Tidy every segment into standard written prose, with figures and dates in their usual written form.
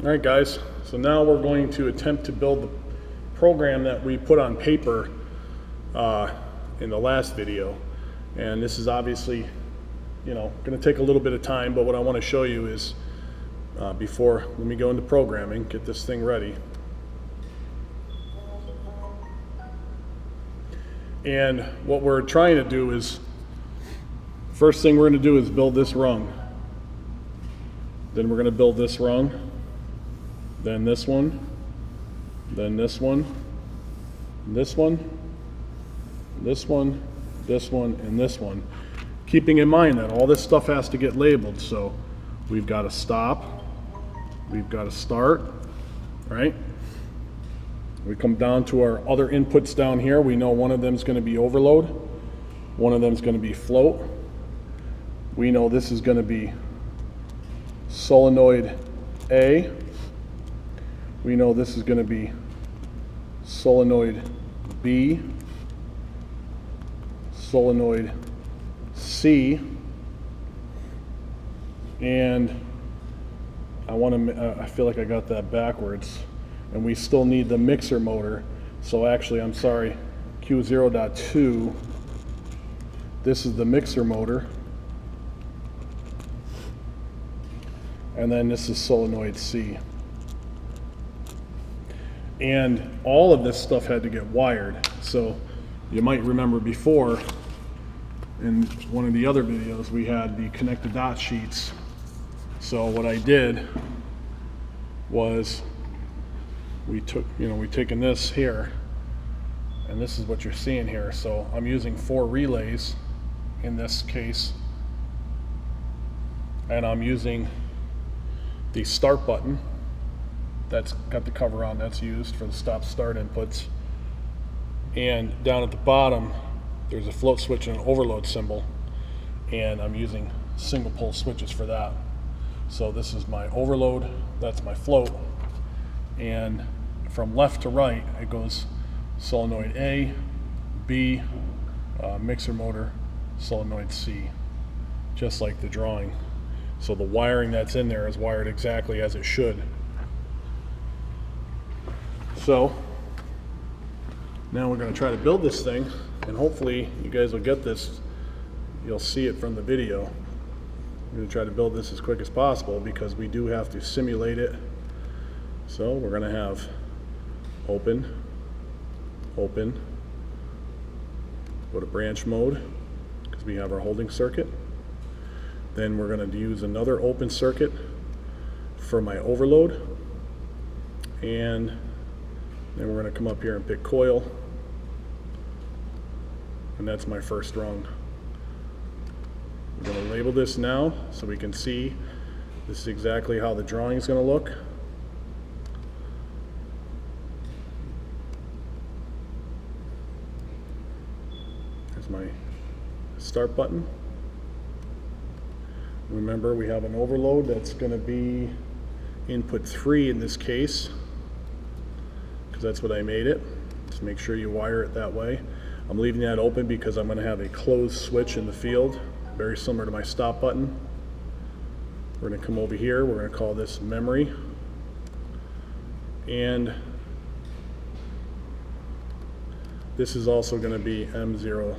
Alright guys, so now we're going to attempt to build the program that we put on paper in the last video. And this is obviously, going to take a little bit of time, but what I want to show you is let me go into programming, get this thing ready. And what we're trying to do is, first thing we're going to do is build this rung. Then we're going to build this rung. Then this one, then this one, this one, this one, this one, and this one. Keeping in mind that all this stuff has to get labeled. So we've got to stop, we've got to start, right? We come down to our other inputs down here. We know one of them is going to be overload, one of them is going to be float. We know this is going to be solenoid A. We know this is going to be solenoid B, solenoid C, and I feel like I got that backwards, and we still need the mixer motor. So actually, I'm sorry, Q0.2, this is the mixer motor, and then this is solenoid C. And all of this stuff had to get wired. So you might remember before in one of the other videos we had the connected dot sheets. So what I did was we taken this here, and this is what you're seeing here. So I'm using 4 relays in this case, and I'm using the start button that's got the cover on, that's used for the stop start inputs. And down at the bottom there's a float switch and an overload symbol, and I'm using single pole switches for that. So this is my overload, that's my float, and from left to right it goes solenoid A, B, mixer motor, solenoid C, just like the drawing. So the wiring that's in there is wired exactly as it should. So now we're going to try to build this thing, and hopefully you guys will get this. You'll see it from the video. I'm going to try to build this as quick as possible because we do have to simulate it. So we're going to have open, open, go to branch mode because we have our holding circuit. Then we're going to use another open circuit for my overload, and then we're going to come up here and pick coil, and that's my first rung. We're going to label this now so we can see this is exactly how the drawing is going to look. There's my start button. Remember, we have an overload that's going to be input 3 in this case, because that's what I made it. Just make sure you wire it that way. I'm leaving that open because I'm going to have a closed switch in the field, very similar to my stop button. We're going to come over here, we're going to call this memory, and this is also going to be M0.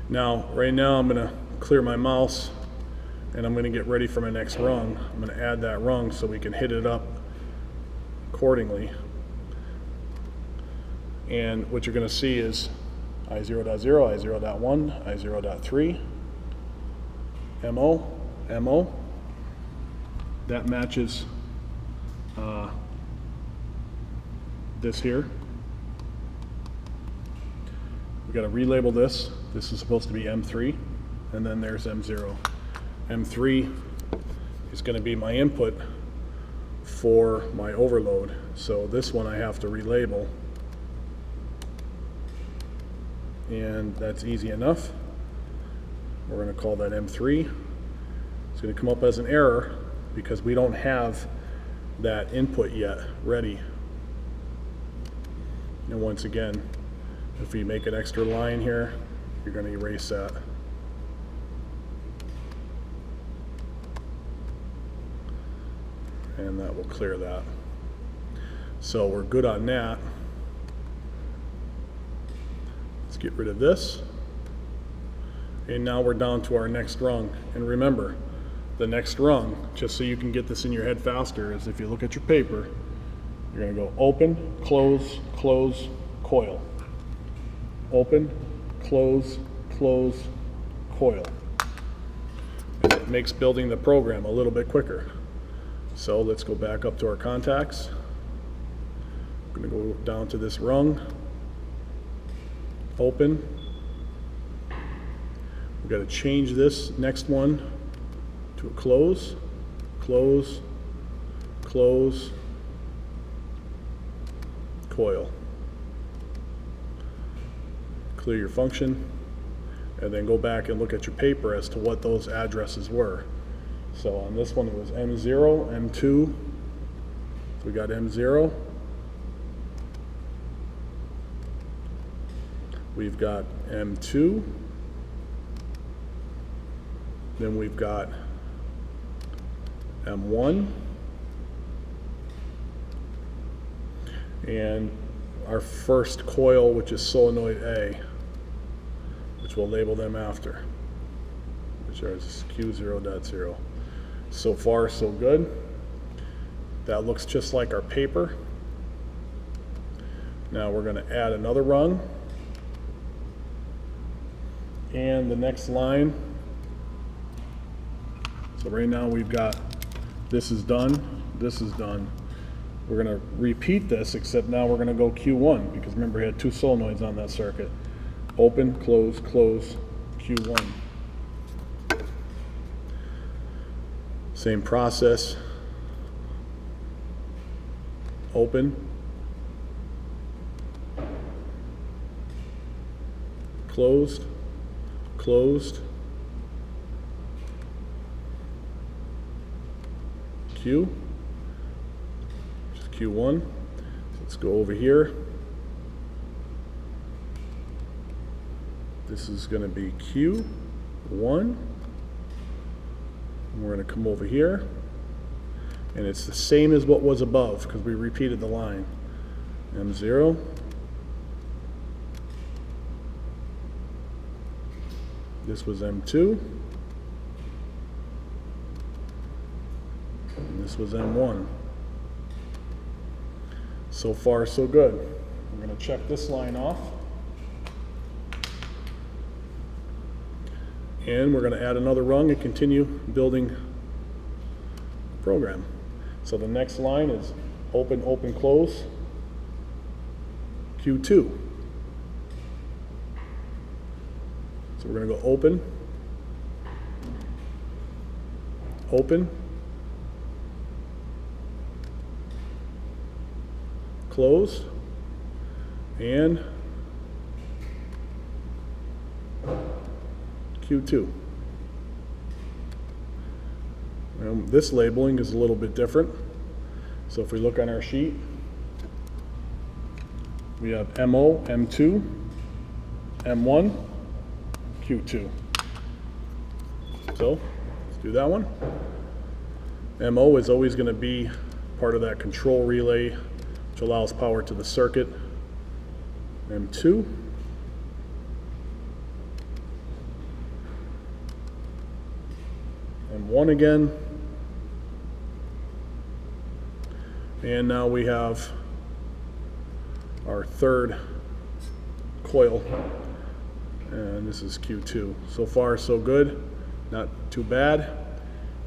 Now, right now I'm going to clear my mouse and I'm going to get ready for my next rung. I'm going to add that rung so we can hit it up accordingly. And what you're going to see is I0.0, I0.1, I0.3, MO, MO. That matches this here. We've got to relabel this. This is supposed to be M3, and then there's M0. M3 is going to be my input for my overload. So this one I have to relabel, and that's easy enough. We're going to call that M3. It's going to come up as an error because we don't have that input yet ready. And once again, if we make an extra line here, you're going to erase that. and that will clear that. So we're good on that. Let's get rid of this. And now we're down to our next rung. And remember, the next rung, just so you can get this in your head faster, is if you look at your paper, you're going to go open, close, close, coil. Open, close, close, coil. And it makes building the program a little bit quicker. So let's go back up to our contacts. I'm going to go down to this rung. Open. We've got to change this next one to a close, close, close, coil. Clear your function, and then go back and look at your paper as to what those addresses were. So on this one it was M0, M2, so we got M0. We've got M2, then we've got M1, and our first coil, which is solenoid A, which we'll label them after, which is Q0.0. So far, so good. That looks just like our paper. Now we're going to add another rung. And the next line, so right now we've got, this is done, this is done. We're going to repeat this, except now we're going to go Q1, because remember we had two solenoids on that circuit. Open, close, close, Q1. Same process. Open, closed, closed, Q, which is Q1. So let's go over here. This is going to be Q1. And we're going to come over here. And it's the same as what was above because we repeated the line. M0. This was M2. And this was M1. So far, so good. I'm going to check this line off. And we're going to add another rung and continue building the program. So the next line is open, open, close, Q2. So we're going to go open, open, close, and Q2. This labeling is a little bit different. So if we look on our sheet, we have MO, M2, M1, Q2. So let's do that one. MO is always going to be part of that control relay, which allows power to the circuit. M2. M1 again. And now we have our third coil, and this is Q2. So far, so good. Not too bad.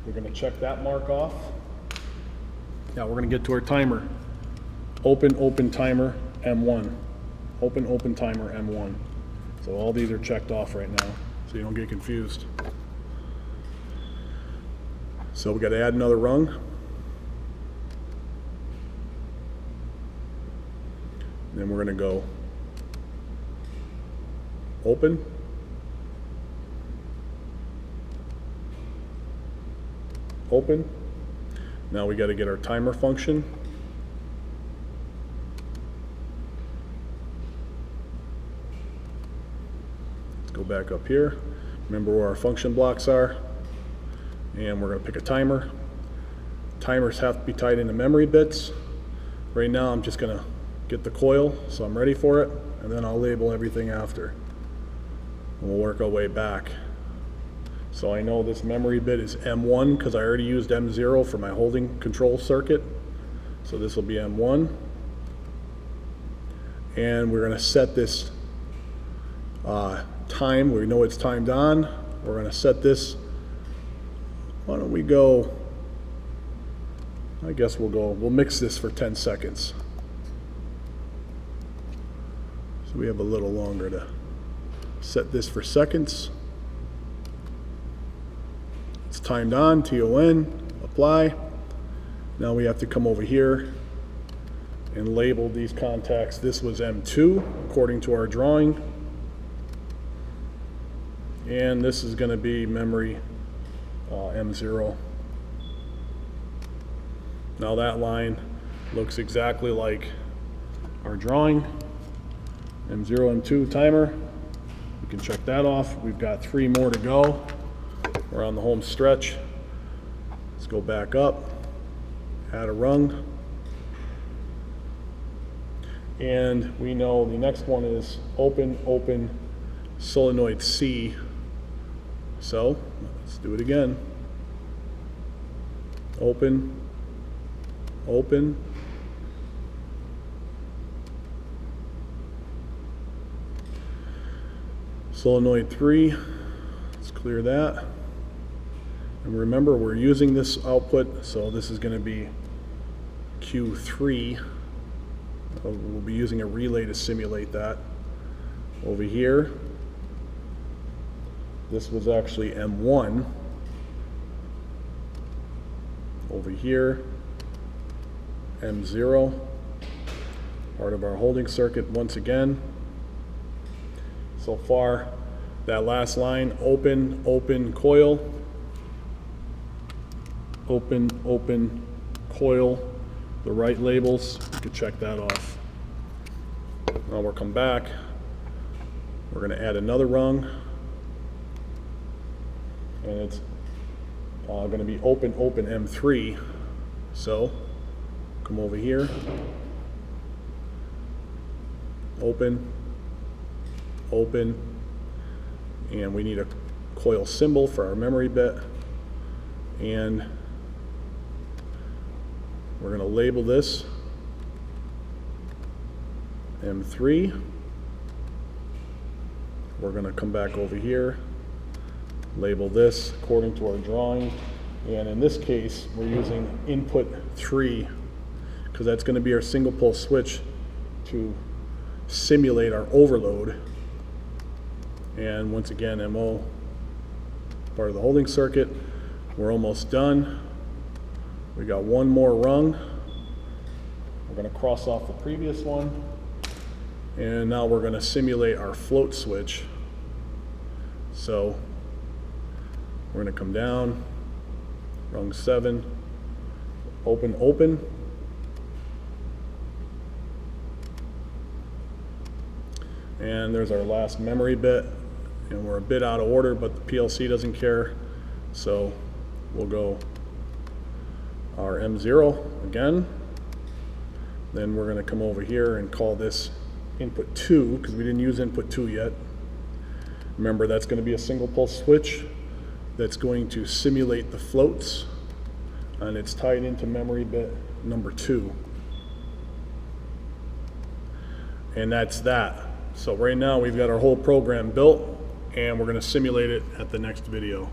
We're going to check that mark off. Now we're going to get to our timer. Open, open timer, M1. Open, open timer, M1. So all these are checked off right now, so you don't get confused. So we got to add another rung. Then we're going to go open, open. Now we got to get our timer function. Let's go back up here. Remember where our function blocks are. And we're going to pick a timer. timers have to be tied into memory bits. Right now I'm just going to get the coil so I'm ready for it, and then I'll label everything after. And we'll work our way back. So I know this memory bit is M1 because I already used M0 for my holding control circuit. So this will be M1. And we're going to set this time. We know it's timed on. We're going to set this. Why don't we go, I guess we'll mix this for 10 seconds. So we have a little longer to set this for seconds. It's timed on, TON, apply. Now we have to come over here and label these contacts. This was M2 according to our drawing. And this is going to be memory M0. Now that line looks exactly like our drawing. M0, M2 timer. We can check that off. We've got 3 more to go. We're on the home stretch. Let's go back up, add a rung. And we know the next one is open, open, solenoid C. So let's do it again. Open, open. Solenoid 3, let's clear that. And remember, we're using this output, so this is going to be Q3. We'll be using a relay to simulate that. Over here, this was actually M1. Over here, M0, part of our holding circuit once again. So far, that last line, open, open, coil, open, open, coil, the right labels. You can check that off. Now we'll come back. We're going to add another rung, and it's going to be open, open, M3. So come over here, open, open, and we need a coil symbol for our memory bit, and we're going to label this M3. We're going to come back over here, label this according to our drawing, and in this case we're using input 3 because that's going to be our single pulse switch to simulate our overload. And once again, MO, part of the holding circuit. We're almost done. We got one more rung. We're going to cross off the previous one, and now we're going to simulate our float switch. So we're going to come down, rung 7, open, open. And there's our last memory bit, and we're a bit out of order, but the PLC doesn't care. So we'll go our M0 again. Then we're going to come over here and call this input 2 because we didn't use input 2 yet. Remember, that's going to be a single pulse switch that's going to simulate the floats, and it's tied into memory bit number 2. And that's that. So right now we've got our whole program built, and we're going to simulate it at the next video.